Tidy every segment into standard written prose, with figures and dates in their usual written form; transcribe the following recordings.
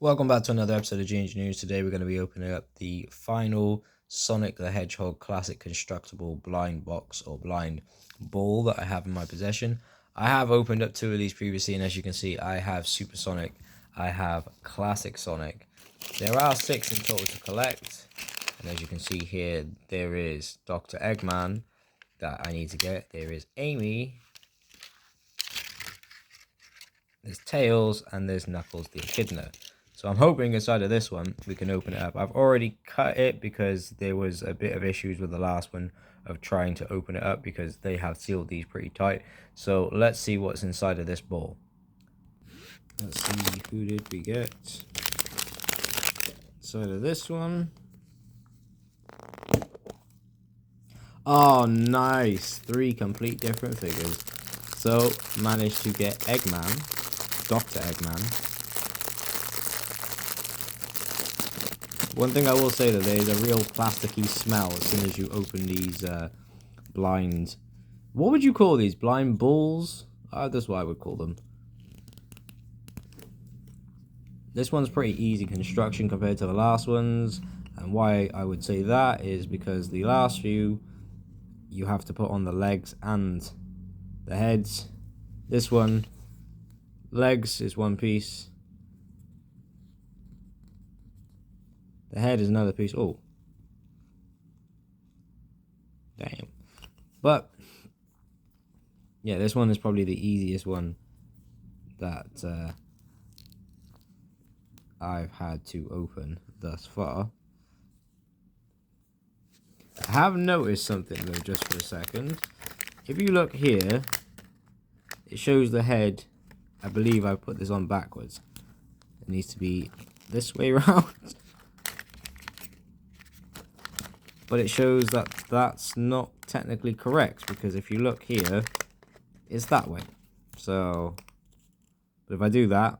Welcome back to another episode of G News. Today we're going to be opening up the final Sonic the Hedgehog Classic Constructible Blind Box or Blind Ball that I have in my possession. I have opened up two of these previously, and as you can see, I have Super Sonic, I have Classic Sonic. There are 6 in total to collect, and as you can see here, there is Dr. Eggman that I need to get. There is Amy, there's Tails, and there's Knuckles the Echidna. So I'm hoping inside of this one, we can open it up. I've already cut it because there was a bit of issues with the last one of trying to open it up because they have sealed these pretty tight. So let's see what's inside of this ball. Let's see, who did we get? Inside of this one. Oh, nice. 3 complete different figures. So, managed to get Eggman, Dr. Eggman. One thing I will say that there's a real plasticky smell as soon as you open these blind... What would you call these? Blind balls? That's what I would call them. This one's pretty easy construction compared to the last ones. And why I would say that is because the last few, you have to put on the legs and the heads. This one, legs is one piece. The head is another piece. Oh. Damn. But, yeah, this one is probably the easiest one that I've had to open thus far. I have noticed something though, just for a second. If you look here, it shows the head. I believe I put this on backwards. It needs to be this way around. But it shows that that's not technically correct, because if you look here, it's that way. So, but if I do that,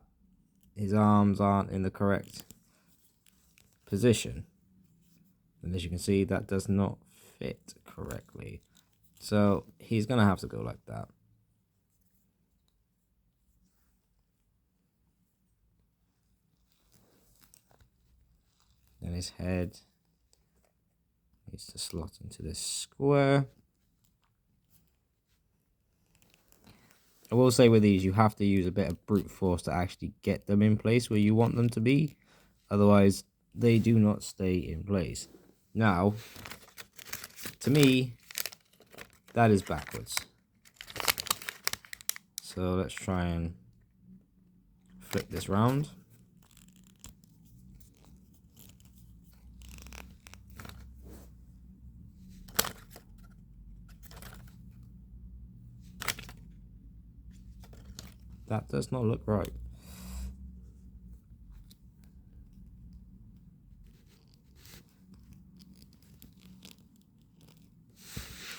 his arms aren't in the correct position. And as you can see, that does not fit correctly. So, he's going to have to go like that. Then his head needs to slot into this square. I will say with these, you have to use a bit of brute force to actually get them in place where you want them to be. Otherwise, they do not stay in place. Now, to me, that is backwards. So let's try and flip this round. That does not look right.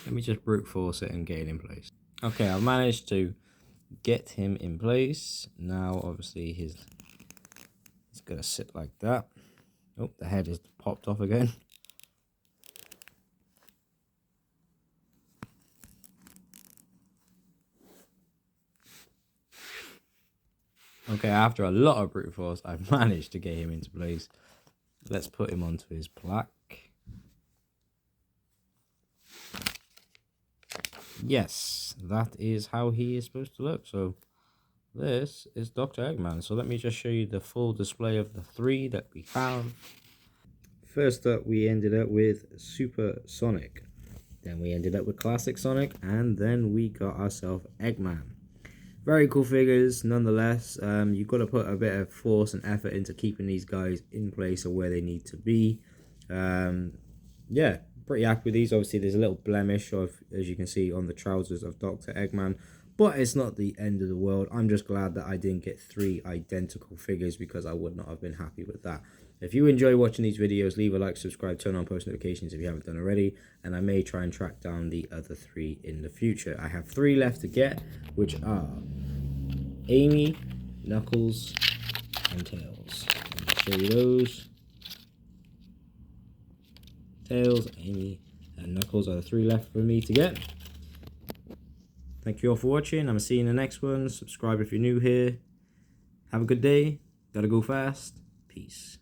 Let me just brute force it and get it in place. Okay, I've managed to get him in place. Now, obviously, he's gonna sit like that. Oh, the head is popped off again. Okay, after a lot of brute force, I've managed to get him into place. Let's put him onto his plaque. Yes, that is how he is supposed to look. So this is Dr. Eggman. So let me just show you the full display of the 3 that we have. First up, we ended up with Super Sonic. Then we ended up with Classic Sonic. And then we got ourselves Eggman. Very cool figures, nonetheless. You've got to put a bit of force and effort into keeping these guys in place or where they need to be. Yeah, pretty happy with these. Obviously, there's a little blemish, as you can see, on the trousers of Dr. Eggman. But it's not the end of the world. I'm just glad that I didn't get 3 identical figures, because I would not have been happy with that. If you enjoy watching these videos, leave a like, subscribe, turn on post notifications if you haven't done already. And I may try and track down the other 3 in the future. I have 3 left to get, which are Amy, Knuckles, and Tails. I'll show you those. Tails, Amy, and Knuckles are the 3 left for me to get. Thank you all for watching. I'm see you in the next one. Subscribe if you're new here. Have a good day. Gotta go fast. Peace.